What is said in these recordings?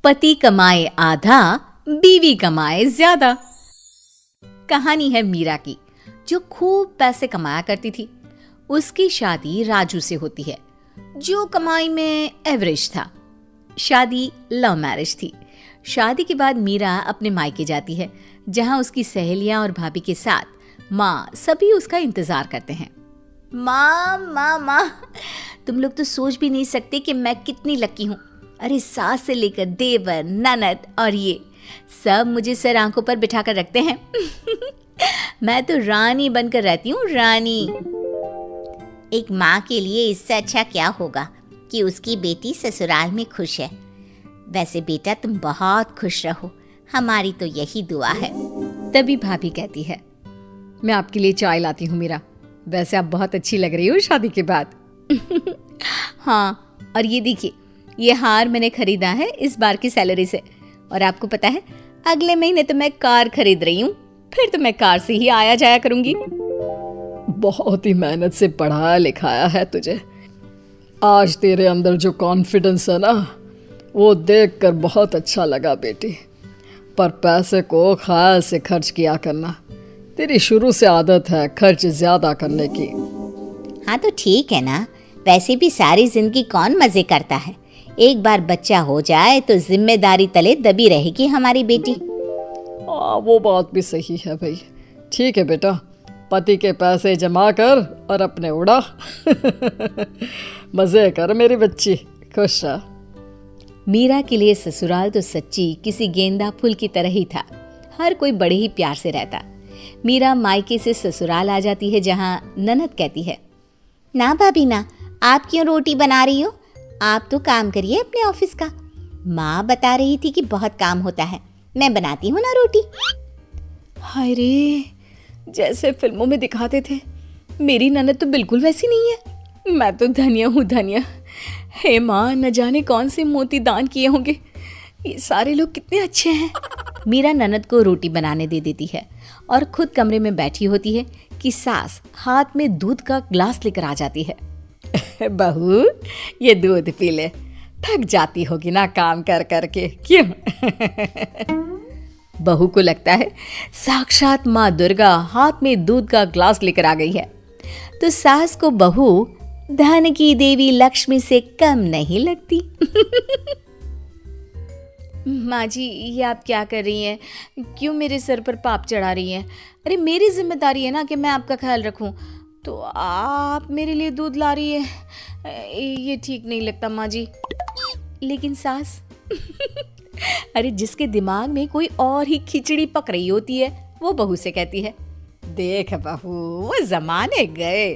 पति कमाए आधा, बीवी कमाए ज्यादा। कहानी है मीरा की, जो खूब पैसे कमाया करती थी। उसकी शादी राजू से होती है, जो कमाई में एवरेज था। शादी लव मैरिज थी। शादी के बाद मीरा अपने मायके जाती है, जहां उसकी सहेलियां और भाभी के साथ माँ सभी उसका इंतजार करते हैं। माँ माँ माँ, तुम लोग तो सोच भी नहीं सकते कि मैं कितनी लकी हूँ। अरे सास से लेकर देवर, ननद और ये सब मुझे सर आंखों पर बिठा कर रखते हैं। मैं तो रानी बनकर रहती हूँ, रानी। एक माँ के लिए इससे अच्छा क्या होगा कि उसकी बेटी ससुराल में खुश है। वैसे बेटा तुम बहुत खुश रहो, हमारी तो यही दुआ है। तभी भाभी कहती है, मैं आपके लिए चाय लाती हूँ मीरा। वैसे आप बहुत अच्छी लग रही हो शादी के बाद। हाँ, और ये देखिए, ये हार मैंने खरीदा है इस बार की सैलरी से। और आपको पता है, अगले महीने तो मैं कार खरीद रही हूँ। फिर तो मैं कार से ही आया जाया करूंगी। बहुत ही मेहनत से पढ़ाया लिखाया है तुझे। आज तेरे अंदर जो कॉन्फिडेंस है ना, वो देखकर बहुत अच्छा लगा बेटी। पर पैसे को ख्याल से खर्च किया करना। तेरी शुरू से आदत है खर्च ज्यादा करने की। हाँ तो ठीक है ना, वैसे भी सारी जिंदगी कौन मजे करता है। एक बार बच्चा हो जाए तो जिम्मेदारी तले दबी रहेगी हमारी बेटी। वो बात भी सही है भाई। ठीक है बेटा, पति के पैसे जमा कर और अपने उड़ा। मजे कर मेरी बच्ची, खुश रह। मीरा के लिए ससुराल तो सच्ची किसी गेंदा फूल की तरह ही था। हर कोई बड़े ही प्यार से रहता। मीरा मायके से ससुराल आ जाती है, जहाँ ननद कहती है, ना भाभी ना, आप क्यों रोटी बना रही हो? आप तो काम करिए अपने ऑफिस का। माँ बता रही थी कि बहुत काम होता है, मैं बनाती हूँ ना रोटी। हाय रे, जैसे फिल्मों में दिखाते थे, मेरी ननद तो बिल्कुल वैसी नहीं है। मैं तो धन्य हूँ, धन्य। हे माँ, न जाने कौन से मोती दान किए होंगे। ये सारे लोग कितने अच्छे हैं। मीरा ननद को रोटी बनाने दे देती है और खुद कमरे में बैठी होती है कि सास हाथ में दूध का ग्लास लेकर आ जाती है। बहू, ये दूध पी ले, थक जाती होगी ना काम कर करके, क्यों? बहू को लगता है साक्षात माँ दुर्गा हाथ में दूध का ग्लास लेकर आ गई है। तो सास को बहू धन की देवी लक्ष्मी से कम नहीं लगती। माँ जी, ये आप क्या कर रही हैं? क्यों मेरे सर पर पाप चढ़ा रही हैं? अरे मेरी जिम्मेदारी है ना कि मैं आपका ख्याल रखूं, तो आप मेरे लिए दूध ला रही है। ये ठीक नहीं लगता माँ जी। लेकिन सास, अरे जिसके दिमाग में कोई और ही खिचड़ी पक रही होती है, वो बहू से कहती है, देख बहू, वो जमाने गए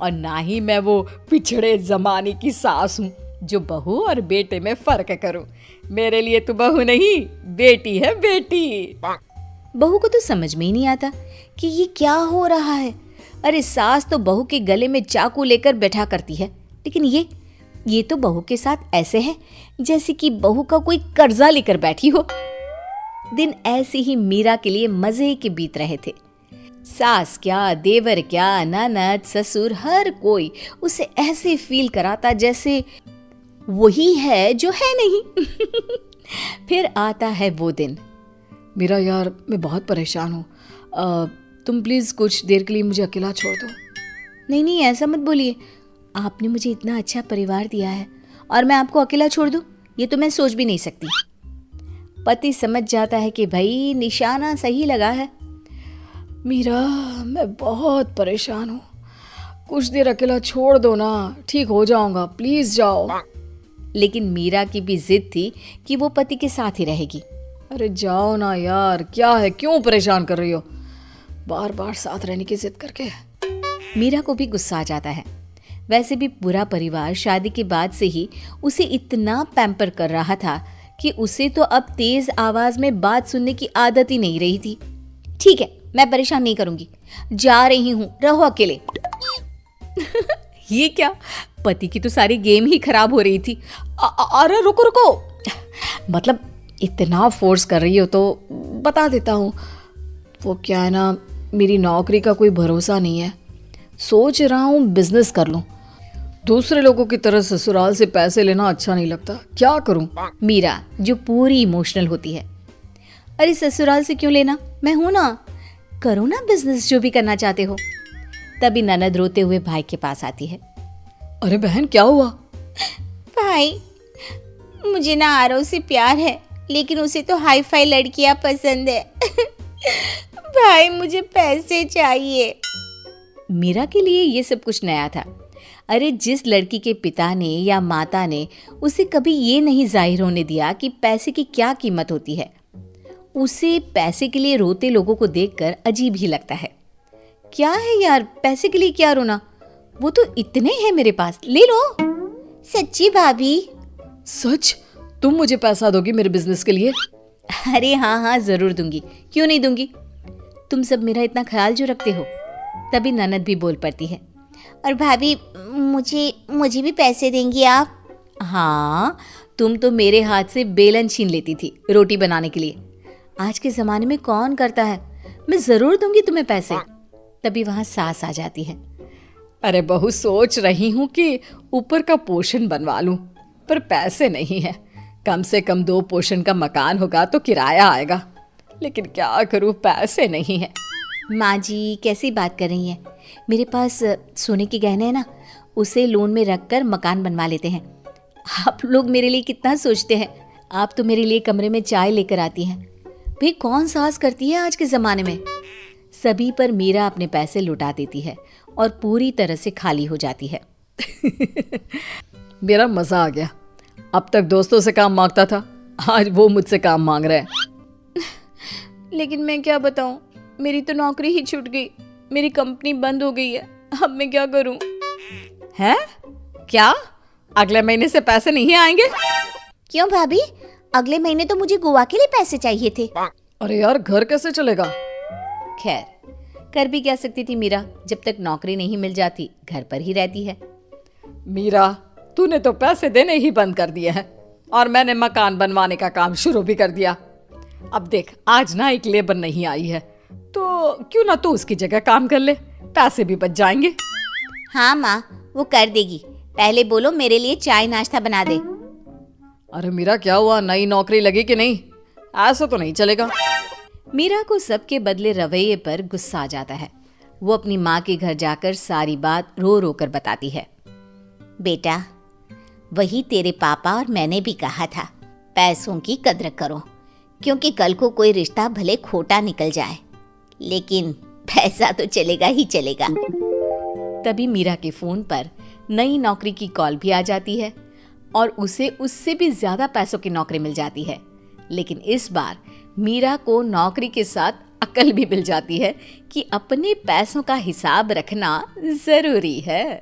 और ना ही मैं वो पिछड़े जमाने की सास हूँ जो बहू और बेटे में फर्क करूं। मेरे लिए तो बहू नहीं, बेटी है, बेटी। बहू को तो समझ में ही नहीं आता कि ये क्या हो रहा है। अरे सास तो बहू के गले में चाकू लेकर बैठा करती है, लेकिन ये तो बहू के साथ ऐसे है जैसे कि बहू का कोई कर्जा लेकर बैठी हो। दिन ऐसे ही मीरा के लिए मजे के बीत रहे थे। सास क्या, देवर क्या, ननद, ससुर, हर कोई उसे ऐसे फील कराता जैसे वही है जो है नहीं। फिर आता है वो दिन। मेरा यार, मैं बहुत परेशान हूँ। तुम प्लीज़ कुछ देर के लिए मुझे अकेला छोड़ दो। नहीं नहीं, ऐसा मत बोलिए। आपने मुझे इतना अच्छा परिवार दिया है और मैं आपको अकेला छोड़ दूँ, ये तो मैं सोच भी नहीं सकती। पति समझ जाता है कि भाई निशाना सही लगा है। मीरा, मैं बहुत परेशान हूँ, कुछ देर अकेला छोड़ दो ना, ठीक हो जाऊंगा, प्लीज़ जाओ। लेकिन मीरा की भी जिद थी कि वो पति के साथ ही रहेगी। अरे जाओ ना यार, क्या है, क्यों परेशान कर रही हो बार बार साथ रहने की जिद करके। मीरा को भी गुस्सा आ जाता है। वैसे भी पूरा परिवार शादी के बाद से ही उसे इतना पैम्पर कर रहा था कि उसे तो अब तेज आवाज में बात सुनने की आदत ही नहीं रही थी। ठीक है, मैं परेशान नहीं करूंगी, जा रही हूं, रहो अकेले। ये क्या, पति की तो सारी गेम ही खराब हो रही थी। अरे रुको रुको, मतलब इतना फोर्स कर रही हो तो बता देता हूँ। वो क्या है ना, मेरी नौकरी का कोई भरोसा नहीं है, सोच रहा हूँ बिजनेस कर लूँ। दूसरे लोगों की तरह ससुराल से पैसे लेना अच्छा नहीं लगता, क्या करूं? मीरा जो पूरी इमोशनल होती है, अरे ससुराल से क्यों लेना, मैं हूं ना, करो ना बिजनेस जो भी करना चाहते हो। तभी ननद रोते हुए भाई के पास आती है। अरे बहन क्या हुआ? भाई, मुझे ना आरव से प्यार है, लेकिन उसे तो हाई फाई लड़कियां पसंद है। भाई मुझे पैसे चाहिए। मीरा के लिए ये सब कुछ नया था। अरे जिस लड़की के पिता ने या माता ने उसे कभी ये नहीं जाहिर होने दिया कि पैसे की क्या कीमत होती है, उसे पैसे के लिए रोते लोगों को देखकर अजीब ही लगता है। क्या है यार, पैसे के लिए क्या रोना, वो तो इतने हैं मेरे पास, ले लो। सच्ची भाभी? सच? तुम मुझे पैसा दोगी मेरे बिजनेस के लिए? अरे हाँ हाँ जरूर दूंगी, क्यों नहीं दूंगी, तुम सब मेरा इतना ख्याल जो रखते हो। तभी ननद भी बोल पड़ती है। और भाभी, मुझे भी पैसे देंगी आप? हाँ, तुम तो मेरे हाथ से बेलन छीन लेती थी रोटी बनाने के लिए, आज के ज़माने में कौन करता है, मैं ज़रूर दूंगी तुम्हें पैसे। तभी वहाँ सास आ जाती है। अरे बहू, सोच रही हूँ कि ऊपर का पोर्शन बनवा लूँ, पर पैसे नहीं है। कम से कम 2 पोर्शन का मकान होगा तो किराया आएगा, लेकिन क्या करूँ, पैसे नहीं है। माँ जी कैसी बात कर रही हैं, मेरे पास सोने के गहने हैं ना, उसे लोन में रखकर मकान बनवा लेते हैं। आप लोग मेरे लिए कितना सोचते हैं, आप तो मेरे लिए कमरे में चाय लेकर आती हैं। भाई कौन साहस करती है आज के ज़माने में। सभी पर मीरा अपने पैसे लुटा देती है और पूरी तरह से खाली हो जाती है। मेरा मज़ा आ गया। अब तक दोस्तों से काम मांगता था, आज वो मुझसे काम मांग रहे हैं। लेकिन मैं क्या बताऊं, मेरी तो नौकरी ही छूट गई, मेरी कंपनी बंद हो गई है, अब मैं क्या करूं। हैं? क्या? अगले महीने से पैसे नहीं आएंगे? क्यों भाभी, अगले महीने तो मुझे गोवा के लिए पैसे चाहिए थे। अरे यार, घर कैसे चलेगा? खैर, कर भी क्या सकती थी मीरा, जब तक नौकरी नहीं मिल जाती घर पर ही रहती है। मीरा, तूने तो पैसे देने ही बंद कर दिए हैं और मैंने मकान बनवाने का काम शुरू भी कर दिया। अब देख, आज ना एक लेबर नहीं आई है, तो क्यों ना तू उसकी जगह काम कर ले, पैसे भी बच जाएंगे। हाँ माँ, वो कर देगी, पहले बोलो मेरे लिए चाय नाश्ता बना दे। अरे मीरा क्या हुआ, नई नौकरी लगी कि नहीं? ऐसा तो नहीं चलेगा। मीरा को सबके बदले रवैये पर गुस्सा आ जाता है। वो अपनी माँ के घर जाकर सारी बात रो रो कर बताती है। बेटा, वही तेरे पापा और मैंने भी कहा था, पैसों की कद्र करो, क्योंकि कल को कोई रिश्ता भले खोटा निकल जाए, लेकिन पैसा तो चलेगा ही चलेगा। तभी मीरा के फोन पर नई नौकरी की कॉल भी आ जाती है और उसे उससे भी ज्यादा पैसों की नौकरी मिल जाती है। लेकिन इस बार मीरा को नौकरी के साथ अकल भी मिल जाती है कि अपने पैसों का हिसाब रखना जरूरी है।